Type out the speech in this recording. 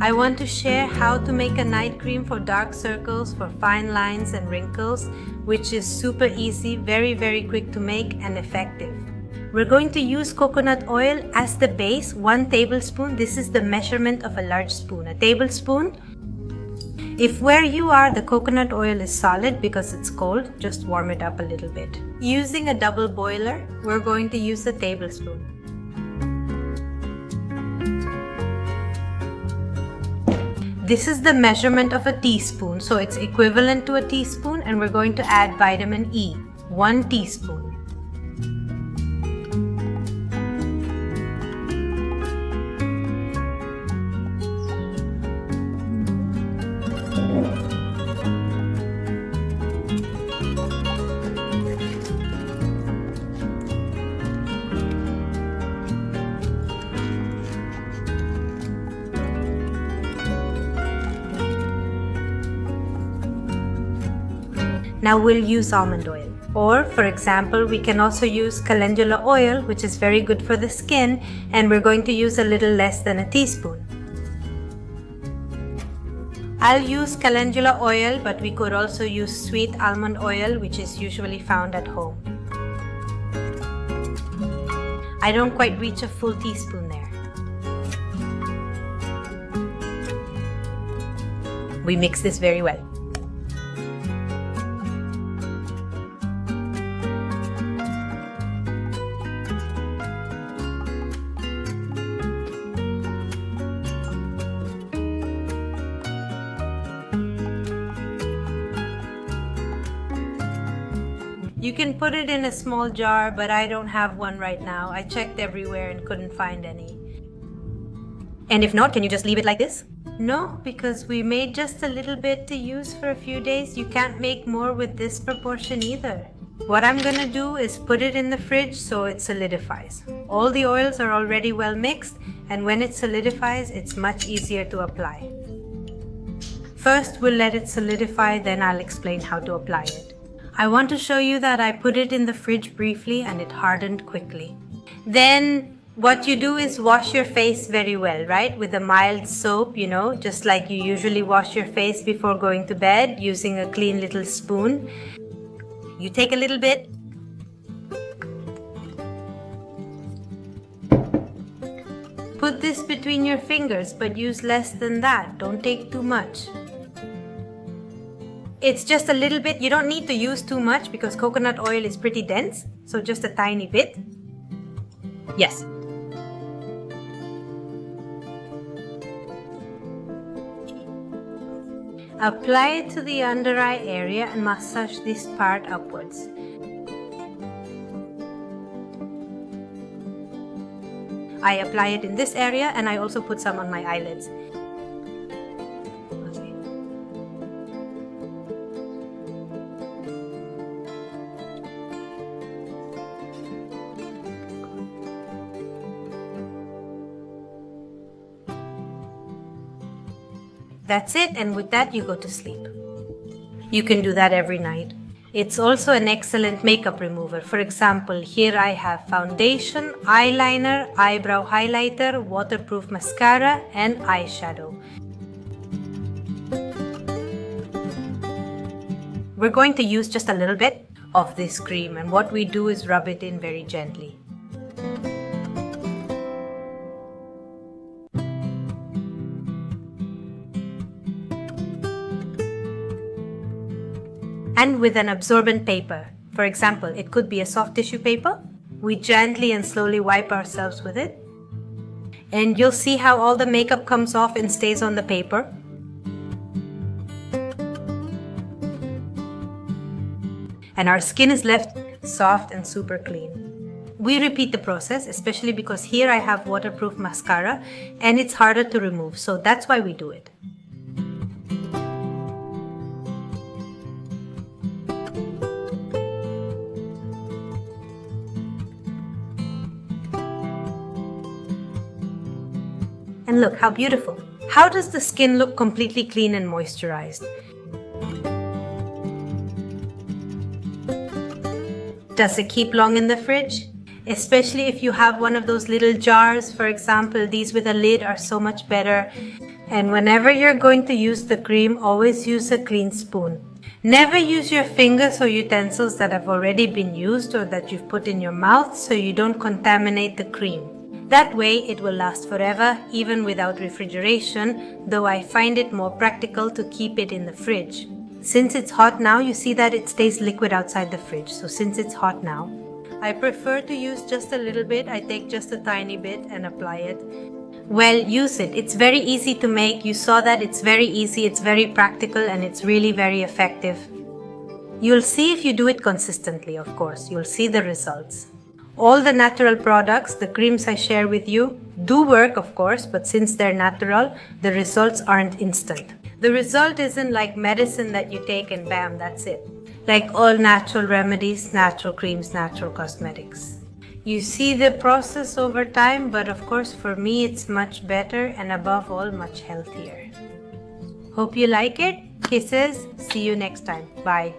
I want to share how to make a night cream for dark circles, for fine lines and wrinkles, which is super easy, very quick to make and effective. We're going to use coconut oil as the base, 1 tablespoon. This is the measurement of a large spoon, a tablespoon. If where you are the coconut oil is solid because it's cold, just warm it up a little bit. Using a double boiler, we're going to use a tablespoon. This is the measurement of a teaspoon, so it's equivalent to a teaspoon, and we're going to add vitamin E, 1 teaspoon. Now we'll use almond oil. Or, for example, we can also use calendula oil, which is very good for the skin, and we're going to use a little less than a teaspoon. I'll use calendula oil, but we could also use sweet almond oil, which is usually found at home. I don't quite reach a full teaspoon there. We mix this very well. You can put it in a small jar, but I don't have one right now. I checked everywhere and couldn't find any. And if not, can you just leave it like this? No, because we made just a little bit to use for a few days. You can't make more with this proportion either. What I'm gonna do is put it in the fridge so it solidifies. All the oils are already well mixed, and when it solidifies, it's much easier to apply. First, we'll let it solidify, then I'll explain how to apply it. I want to show you that I put it in the fridge briefly and it hardened quickly. Then what you do is wash your face very well, right? With a mild soap, just like you usually wash your face before going to bed using a clean little spoon. You take a little bit. Put this between your fingers, but use less than that. Don't take too much. It's just a little bit. You don't need to use too much because coconut oil is pretty dense, so just a tiny bit. Yes. Apply it to the under eye area and massage this part upwards. I apply it in this area and I also put some on my eyelids. That's it, and with that you go to sleep. You can do that every night. It's also an excellent makeup remover. For example, here I have foundation, eyeliner, eyebrow highlighter, waterproof mascara, and eyeshadow. We're going to use just a little bit of this cream, and what we do is rub it in very gently. And with an absorbent paper. For example, it could be a soft tissue paper. We gently and slowly wipe ourselves with it. And you'll see how all the makeup comes off and stays on the paper. And our skin is left soft and super clean. We repeat the process, especially because here I have waterproof mascara and it's harder to remove, so that's why we do it. And look how beautiful. How does the skin look completely clean and moisturized? Does it keep long in the fridge? especially if you have one of those little jars. For example, these with a lid are so much better. And whenever you're going to use the cream, always use a clean spoon. Never use your fingers or utensils that have already been used or that you've put in your mouth, so you don't contaminate the cream. That way it will last forever, even without refrigeration, though I find it more practical to keep it in the fridge. Since it's hot now, you see that it stays liquid outside the fridge. So since it's hot now, I prefer to use just a little bit. I take just a tiny bit and apply it. Well, use it. It's very easy to make. You saw that it's very easy, it's very practical, and it's really very effective. You'll see if you do it consistently, of course. You'll see the results. All the natural products, the creams I share with you, do work, of course, but since they're natural, the results aren't instant. The result isn't like medicine that you take and bam, that's it. Like all natural remedies, natural creams, natural cosmetics. You see the process over time, but of course for me it's much better and above all much healthier. Hope you like it. Kisses. See you next time. Bye.